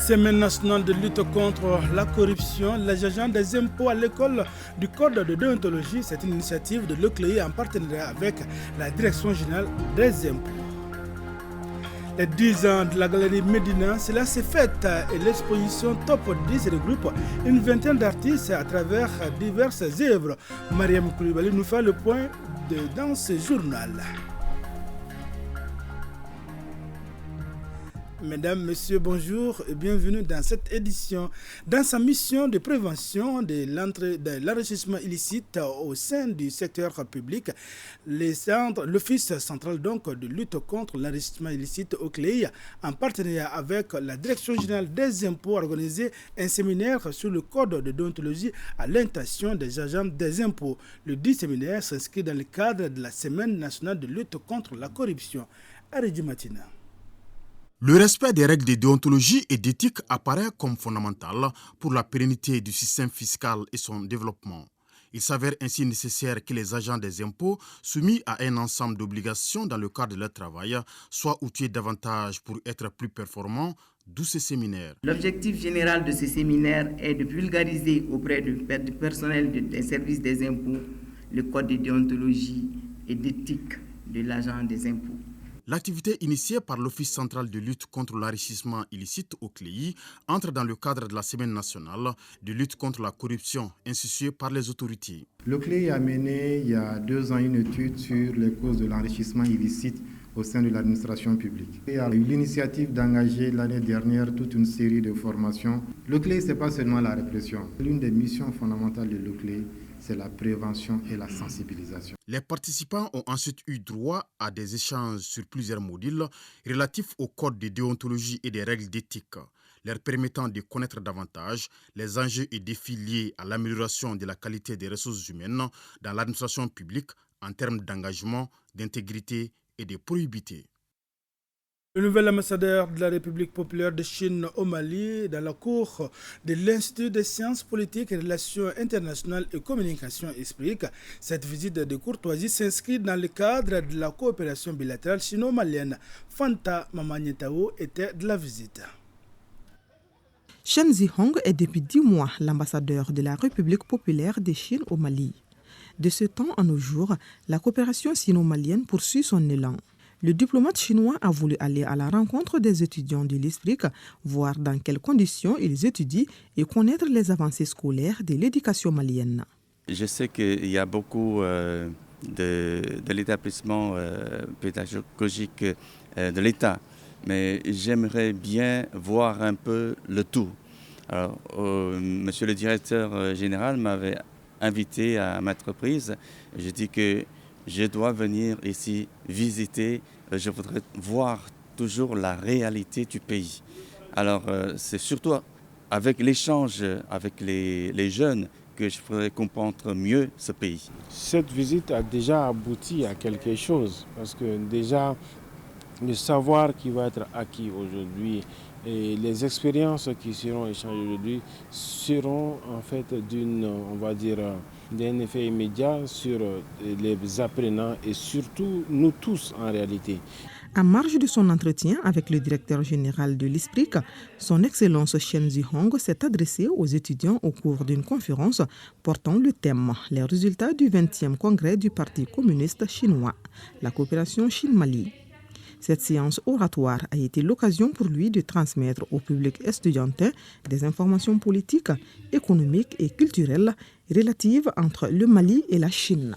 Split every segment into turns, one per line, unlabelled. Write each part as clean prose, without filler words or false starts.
Semaine nationale de lutte contre la corruption, les agents des impôts à l'école du code de déontologie, c'est une initiative de l'OCLEI en partenariat avec la Direction générale des impôts. Les 10 ans de la galerie Médina, cela s'est fait et l'exposition Top 10 regroupe une vingtaine d'artistes à travers diverses œuvres. Mariam Koulibaly nous fait le point dans ce journal. Mesdames, Messieurs, bonjour et bienvenue dans cette édition. Dans sa mission de prévention de l'enrichissement illicite au sein du secteur public, l'Office central de lutte contre l'enrichissement illicite OCLEI, en partenariat avec la Direction générale des impôts, a organisé un séminaire sur le code de déontologie à l'intention des agents des impôts. Le dit séminaire s'inscrit dans le cadre de la Semaine nationale de lutte contre la corruption. Arédi Matina.
Le respect des règles de déontologie et d'éthique apparaît comme fondamental pour la pérennité du système fiscal et son développement. Il s'avère ainsi nécessaire que les agents des impôts, soumis à un ensemble d'obligations dans le cadre de leur travail, soient outillés davantage pour être plus performants, d'où ces séminaires.
L'objectif général de ces séminaires est de vulgariser auprès du personnel des services des impôts le code de déontologie et d'éthique de l'agent des impôts.
L'activité initiée par l'Office central de lutte contre l'enrichissement illicite OCLEI entre dans le cadre de la Semaine nationale de lutte contre la corruption instituée par les autorités.
L'OCLEI a mené il y a 2 ans une étude sur les causes de l'enrichissement illicite au sein de l'administration publique. Il a eu l'initiative d'engager l'année dernière toute une série de formations. L'OCLEI, ce n'est pas seulement la répression. L'une des missions fondamentales de l'OCLEI, c'est la prévention et la sensibilisation.
Les participants ont ensuite eu droit à des échanges sur plusieurs modules relatifs au code de déontologie et des règles d'éthique, leur permettant de connaître davantage les enjeux et défis liés à l'amélioration de la qualité des ressources humaines dans l'administration publique en termes d'engagement, d'intégrité et de probité.
Le nouvel ambassadeur de la République populaire de Chine au Mali, dans la cour de l'Institut des sciences politiques et relations internationales et communication explique. Cette visite de courtoisie s'inscrit dans le cadre de la coopération bilatérale sino-malienne. Fanta Mamanyetao était de la visite.
Chen Zihong est depuis 10 mois l'ambassadeur de la République populaire de Chine au Mali. De ce temps à nos jours, la coopération sino-malienne poursuit son élan. Le diplomate chinois a voulu aller à la rencontre des étudiants de l'ISPRIC, voir dans quelles conditions ils étudient et connaître les avancées scolaires de l'éducation malienne.
Je sais qu'il y a beaucoup de l'établissement pédagogique de l'État, mais j'aimerais bien voir un peu le tout. Alors, monsieur le directeur général m'avait invité à maintes reprises. J'ai dit que je dois venir ici visiter, je voudrais voir toujours la réalité du pays. Alors c'est surtout avec l'échange avec les jeunes que je pourrais comprendre mieux ce pays.
Cette visite a déjà abouti à quelque chose, parce que déjà le savoir qui va être acquis aujourd'hui et les expériences qui seront échangées aujourd'hui seront en fait d'un effet immédiat sur les apprenants et surtout nous tous en réalité.
En marge de son entretien avec le directeur général de l'ISPRIC, son Excellence Chen Zihong s'est adressé aux étudiants au cours d'une conférence portant le thème « Les résultats du 20e congrès du Parti communiste chinois, la coopération Chine-Mali ». Cette séance oratoire a été l'occasion pour lui de transmettre au public estudiantin des informations politiques, économiques et culturelles relatives entre le Mali et la Chine.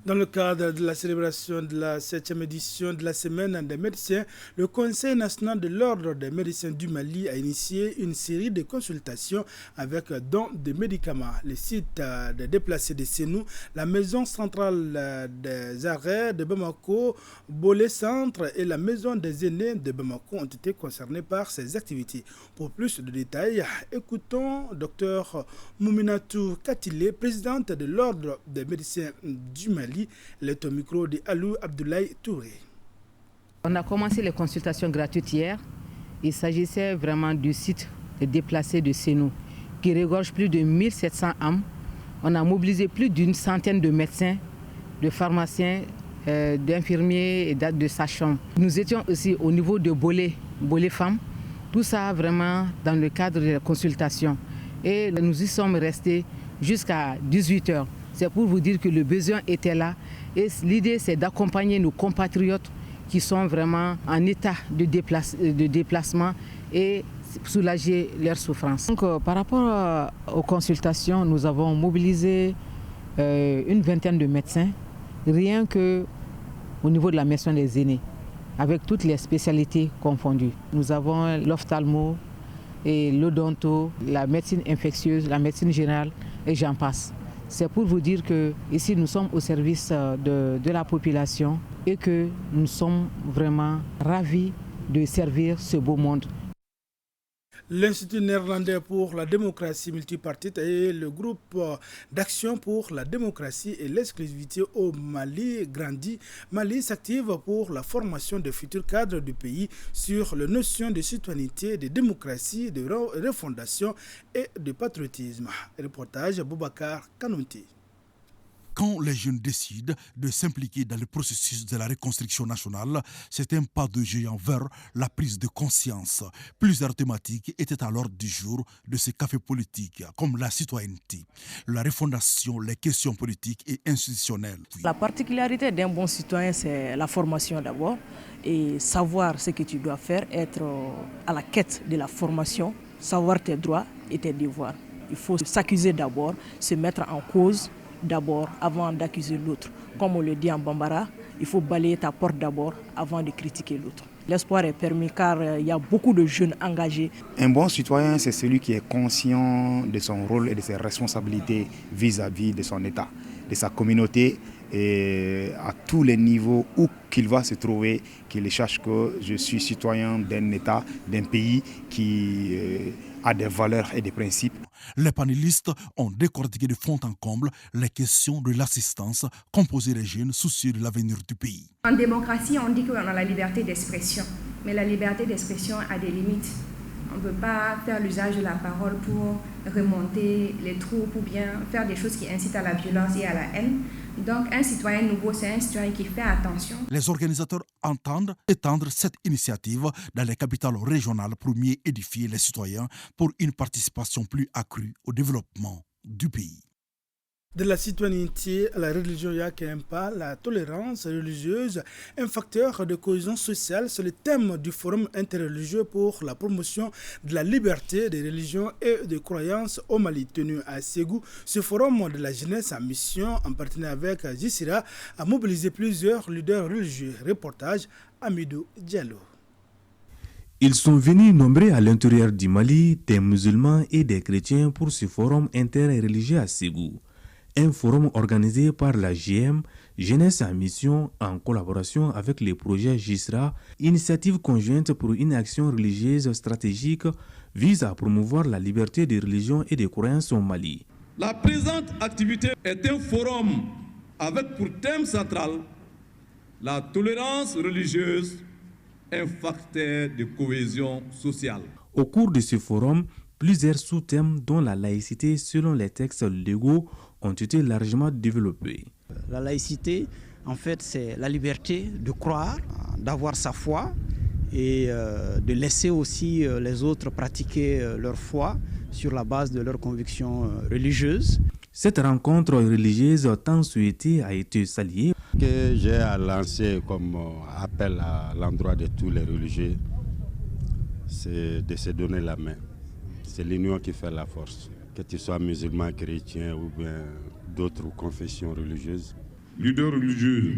Dans le cadre de la célébration de la 7e édition de la Semaine des médecins, le Conseil national de l'Ordre des médecins du Mali a initié une série de consultations avec don de médicaments. Les sites de déplacés de Sénou, la maison centrale des arrêts de Bamako, Bolé Centre et la maison des aînés de Bamako ont été concernés par ces activités. Pour plus de détails, écoutons Dr Mouminatou Katile, présidente de l'Ordre des médecins du Mali. Elle est au micro de Alou Abdoulaye Touré.
On a commencé les consultations gratuites hier. Il s'agissait vraiment du site de déplacés de Sénou qui regorge plus de 1700 âmes. On a mobilisé plus d'une centaine de médecins, de pharmaciens, d'infirmiers et de sages-femmes. Nous étions aussi au niveau de Bolé Femmes Tout ça vraiment dans le cadre de la consultation. Et nous y sommes restés jusqu'à 18h. C'est pour vous dire que le besoin était là. Et l'idée, c'est d'accompagner nos compatriotes qui sont vraiment en état de déplacement et soulager leurs souffrances. Donc, par rapport aux consultations, nous avons mobilisé une vingtaine de médecins, rien qu'au niveau de la maison des aînés, avec toutes les spécialités confondues. Nous avons l'ophtalmo et l'odonto, la médecine infectieuse, la médecine générale et j'en passe. C'est pour vous dire que ici nous sommes au service de la population et que nous sommes vraiment ravis de servir ce beau monde.
L'Institut néerlandais pour la démocratie multipartite et le groupe d'action pour la démocratie et l'exclusivité au Mali grandit. Mali s'active pour la formation des futurs cadres du pays sur les notions de citoyenneté, de démocratie, de refondation et de patriotisme. Reportage Boubacar Kanouti.
Quand les jeunes décident de s'impliquer dans le processus de la reconstruction nationale, c'est un pas de géant vers la prise de conscience. Plusieurs thématiques étaient à l'ordre du jour de ces cafés politiques, comme la citoyenneté, la refondation, les questions politiques et institutionnelles.
La particularité d'un bon citoyen, c'est la formation d'abord, et savoir ce que tu dois faire, être à la quête de la formation, savoir tes droits et tes devoirs. Il faut s'accuser d'abord, se mettre en cause d'abord avant d'accuser l'autre. Comme on le dit en Bambara, il faut balayer ta porte d'abord avant de critiquer l'autre. L'espoir est permis car il y a beaucoup de jeunes engagés.
Un bon citoyen, c'est celui qui est conscient de son rôle et de ses responsabilités vis-à-vis de son État, de sa communauté et à tous les niveaux où qu'il va se trouver, qu'il sache que je suis citoyen d'un État, d'un pays qui a des valeurs et des principes.
Les panélistes ont décortiqué de fond en comble les questions de l'assistance, composées des jeunes soucieux de l'avenir du pays.
En démocratie, on dit qu'on a la liberté d'expression, mais la liberté d'expression a des limites. On ne peut pas faire l'usage de la parole pour remonter les troupes ou bien faire des choses qui incitent à la violence et à la haine. Donc un citoyen nouveau, c'est un citoyen qui fait attention.
Les organisateurs entendent étendre cette initiative dans les capitales régionales pour mieux édifier les citoyens pour une participation plus accrue au développement du pays.
De la citoyenneté à la religion Yakempa, la tolérance religieuse, un facteur de cohésion sociale, c'est le thème du forum interreligieux pour la promotion de la liberté des religions et des croyances au Mali, tenu à Ségou. Ce forum de la jeunesse en mission, en partenariat avec Jissira, a mobilisé plusieurs leaders religieux. Reportage Amidou Diallo.
Ils sont venus nombreux à l'intérieur du Mali, des musulmans et des chrétiens pour ce forum interreligieux à Ségou. Un forum organisé par la GM, Jeunesse en Mission, en collaboration avec le projet JISRA, initiative conjointe pour une action religieuse stratégique, vise à promouvoir la liberté des religions et des croyances au Mali.
La présente activité est un forum avec pour thème central la tolérance religieuse, un facteur de cohésion sociale.
Au cours de ce forum, plusieurs sous-thèmes dont la laïcité selon les textes légaux ont été largement développés.
La laïcité, en fait, c'est la liberté de croire, d'avoir sa foi et de laisser aussi les autres pratiquer leur foi sur la base de leurs convictions religieuses.
Cette rencontre religieuse tant souhaitée a été saluée.
Ce que j'ai à lancer comme appel à l'endroit de tous les religieux, c'est de se donner la main. C'est l'union qui fait la force. Que tu sois musulman, chrétien ou bien d'autres confessions religieuses.
Leaders religieux,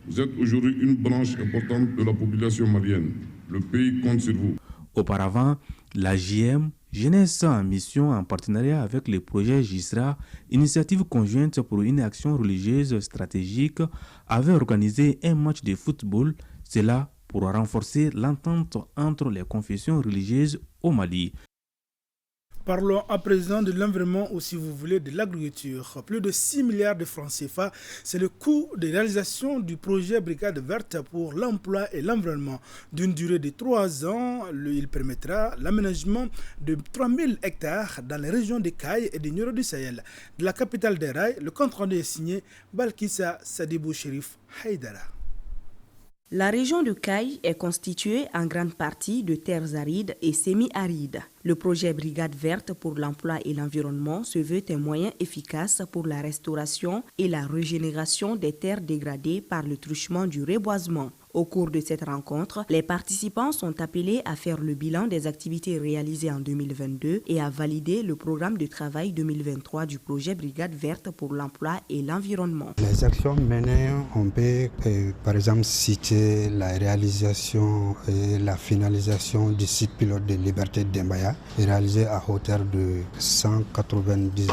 vous êtes aujourd'hui une branche importante de la population malienne. Le pays compte sur vous.
Auparavant, la JM, Jeunesse en Mission, en partenariat avec le projet JISRA, initiative conjointe pour une action religieuse stratégique, avait organisé un match de football, cela pour renforcer l'entente entre les confessions religieuses au Mali.
Parlons à présent de l'environnement ou si vous voulez de l'agriculture. Plus de 6 milliards de francs CFA, c'est le coût de réalisation du projet Brigade Verte pour l'emploi et l'environnement. D'une durée de 3 ans, il permettra l'aménagement de 3000 hectares dans les régions de Caille et de Nioro du Sahel. De la capitale des rails, le compte rendu est signé Balkissa Sadibou Chérif Haïdara.
La région de Caille est constituée en grande partie de terres arides et semi-arides. Le projet Brigade verte pour l'emploi et l'environnement se veut un moyen efficace pour la restauration et la régénération des terres dégradées par le truchement du reboisement. Au cours de cette rencontre, les participants sont appelés à faire le bilan des activités réalisées en 2022 et à valider le programme de travail 2023 du projet Brigade verte pour l'emploi et l'environnement.
Les actions menées, on peut par exemple citer la réalisation et la finalisation du site pilote de Liberté d'Embaya, réalisé à hauteur de 199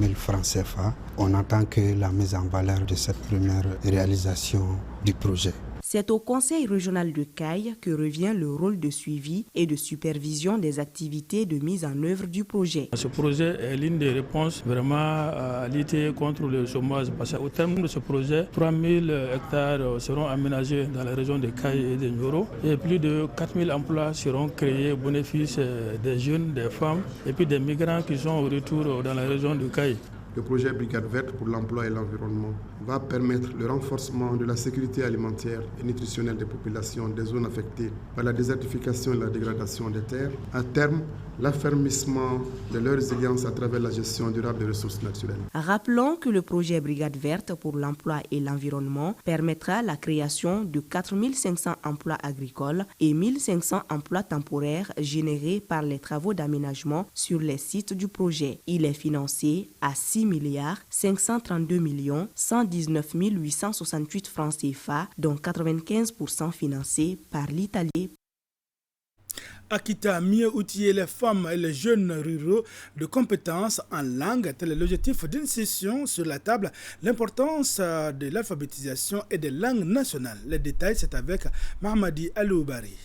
000 francs CFA. On attend que la mise en valeur de cette première réalisation du projet.
C'est au Conseil régional de Caille que revient le rôle de suivi et de supervision des activités de mise en œuvre du projet.
Ce projet est l'une des réponses vraiment à lutter contre le chômage. Parce qu'au terme de ce projet, 3000 hectares seront aménagés dans la région de Caille et de Nioro et plus de 4000 emplois seront créés au bénéfice des jeunes, des femmes et puis des migrants qui sont au retour dans la région de Caille.
Le projet Brigade verte pour l'emploi et l'environnement va permettre le renforcement de la sécurité alimentaire et nutritionnelle des populations des zones affectées par la désertification et la dégradation des terres. À terme, l'affermissement de leur résilience à travers la gestion durable des ressources naturelles.
Rappelons que le projet Brigade verte pour l'emploi et l'environnement permettra la création de 4 500 emplois agricoles et 1 500 emplois temporaires générés par les travaux d'aménagement sur les sites du projet. Il est financé à 6 532 119 868 francs CFA, dont 95% financés par l'Italie.
Akita, mieux outiller les femmes et les jeunes ruraux de compétences en langue, tel est l'objectif d'une session sur la table. L'importance de l'alphabétisation et des langues nationales. Les détails, c'est avec Mahamadi Aloubari.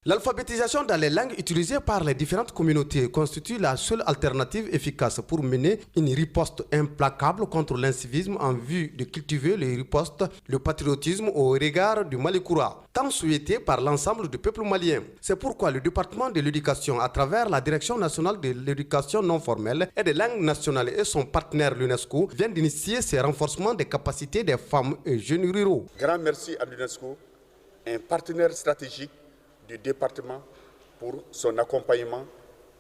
L'alphabétisation dans les langues utilisées par les différentes communautés constitue la seule alternative efficace pour mener une riposte implacable contre l'incivisme en vue de cultiver le patriotisme au regard du Malikoura, tant souhaité par l'ensemble du peuple malien. C'est pourquoi le département de l'éducation, à travers la Direction nationale de l'éducation non formelle et des langues nationales et son partenaire l'UNESCO, vient d'initier ce renforcement des capacités des femmes et jeunes ruraux.
Grand merci à l'UNESCO, un partenaire stratégique du département pour son accompagnement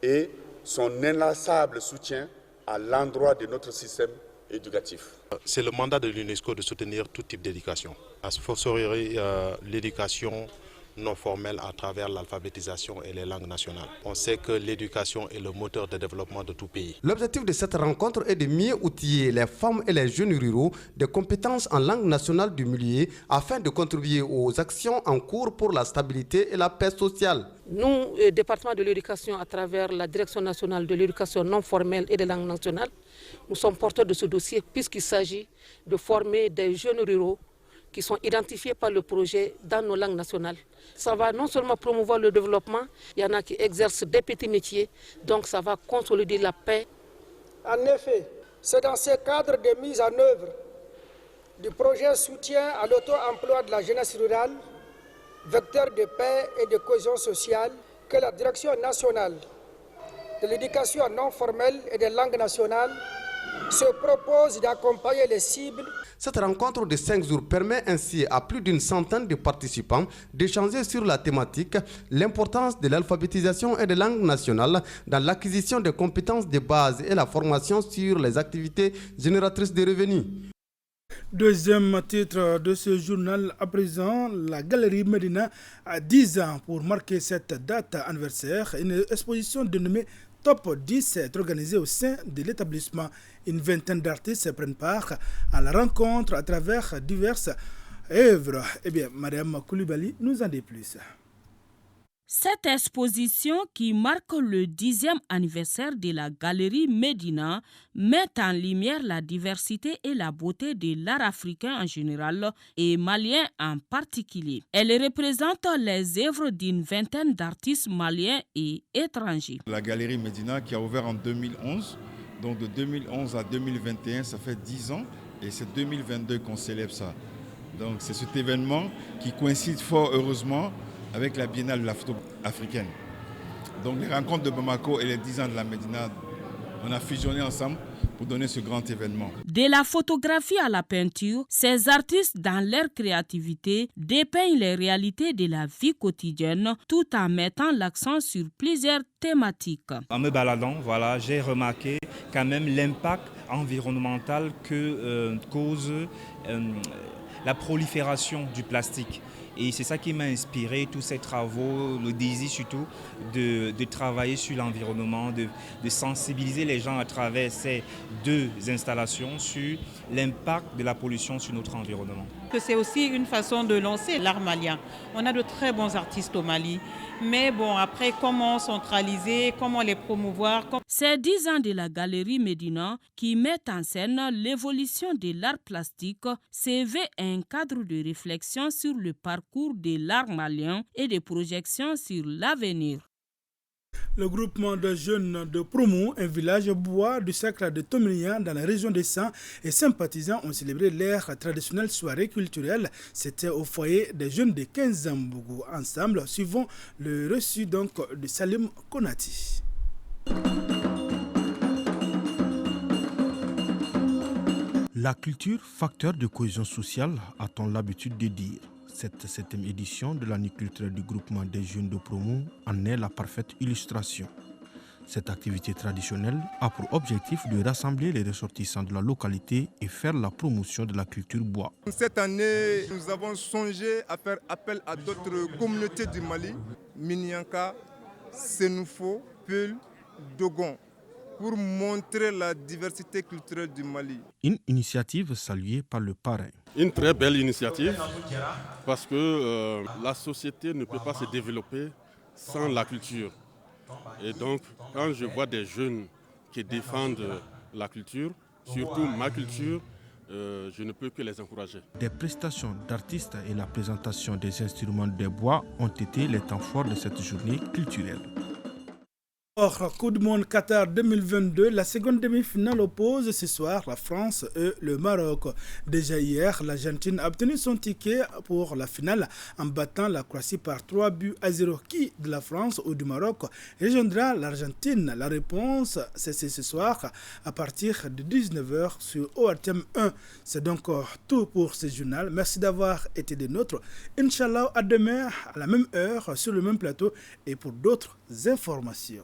et son inlassable soutien à l'endroit de notre système éducatif.
C'est le mandat de l'UNESCO de soutenir tout type d'éducation, à fortiori l'éducation non formelle à travers l'alphabétisation et les langues nationales. On sait que l'éducation est le moteur de développement de tout pays.
L'objectif de cette rencontre est de mieux outiller les femmes et les jeunes ruraux de compétences en langue nationale du milieu afin de contribuer aux actions en cours pour la stabilité et la paix sociale.
Nous, département de l'éducation, à travers la Direction nationale de l'éducation non formelle et des langues nationales, nous sommes porteurs de ce dossier puisqu'il s'agit de former des jeunes ruraux qui sont identifiés par le projet dans nos langues nationales. Ça va non seulement promouvoir le développement, il y en a qui exercent des petits métiers, donc ça va consolider la paix.
En effet, c'est dans ce cadre de mise en œuvre du projet soutien à l'auto-emploi de la jeunesse rurale, vecteur de paix et de cohésion sociale, que la Direction nationale de l'éducation non formelle et des langues nationales se propose d'accompagner les cibles.
Cette rencontre de 5 jours permet ainsi à plus d'une centaine de participants d'échanger sur la thématique, l'importance de l'alphabétisation et des langues nationales dans l'acquisition des compétences de base et la formation sur les activités génératrices de revenus.
Deuxième titre de ce journal à présent, la Galerie Médina a 10 ans pour marquer cette date anniversaire. Une exposition dénommée Top 10 est organisée au sein de l'établissement. Une vingtaine d'artistes prennent part à la rencontre à travers diverses œuvres. Eh bien, Mariam Koulibaly nous en dit plus.
Cette exposition qui marque le 10e anniversaire de la Galerie Médina met en lumière la diversité et la beauté de l'art africain en général et malien en particulier. Elle représente les œuvres d'une vingtaine d'artistes maliens et étrangers.
La Galerie Médina qui a ouvert en 2011, donc de 2011 à 2021, ça fait 10 ans et c'est 2022 qu'on célèbre ça. Donc c'est cet événement qui coïncide fort heureusement avec la Biennale de la photo africaine. Donc les rencontres de Bamako et les 10 ans de la Médina, on a fusionné ensemble pour donner ce grand événement.
De la photographie à la peinture, ces artistes, dans leur créativité, dépeignent les réalités de la vie quotidienne tout en mettant l'accent sur plusieurs thématiques.
En me baladant, j'ai remarqué quand même l'impact environnemental que cause la prolifération du plastique. Et c'est ça qui m'a inspiré tous ces travaux, le désir surtout de travailler sur l'environnement, de sensibiliser les gens à travers ces deux installations sur l'impact de la pollution sur notre environnement.
C'est aussi une façon de lancer l'art malien. On a de très bons artistes au Mali, mais après, comment centraliser, comment les promouvoir.
Ces 10 ans de la Galerie Médina qui mettent en scène l'évolution de l'art plastique s'éveille un cadre de réflexion sur le parcours de l'art malien et de projection sur l'avenir.
Le groupement de jeunes de Promo, un village bois du cercle de Tomilian dans la région des Sangs et sympathisants ont célébré leur traditionnelle soirée culturelle. C'était au foyer des jeunes de 15 ans. Ensemble, suivant le reçu de Salim Konati.
La culture, facteur de cohésion sociale, a-t-on l'habitude de dire. Cette 7e édition de l'année culturelle du groupement des jeunes de Promo en est la parfaite illustration. Cette activité traditionnelle a pour objectif de rassembler les ressortissants de la localité et faire la promotion de la culture bois.
Cette année, nous avons songé à faire appel à d'autres communautés du Mali, Minyanka, Sénoufo, Peul, Dogon, pour montrer la diversité culturelle du Mali.
Une initiative saluée par le parrain.
Une très belle initiative parce que la société ne peut pas se développer sans la culture. Et donc, quand je vois des jeunes qui défendent la culture, surtout ma culture, je ne peux que les encourager.
Des prestations d'artistes et la présentation des instruments de bois ont été les temps forts de cette journée culturelle.
Coupe du monde Qatar 2022, la seconde demi-finale oppose ce soir la France et le Maroc. Déjà hier, l'Argentine a obtenu son ticket pour la finale en battant la Croatie par 3-0. Qui de la France ou du Maroc rejoindra l'Argentine? La réponse, c'est ce soir à partir de 19h sur ORTM 1. C'est donc tout pour ce journal. Merci d'avoir été des nôtres. Inch'Allah, à demain à la même heure sur le même plateau et pour d'autres informations.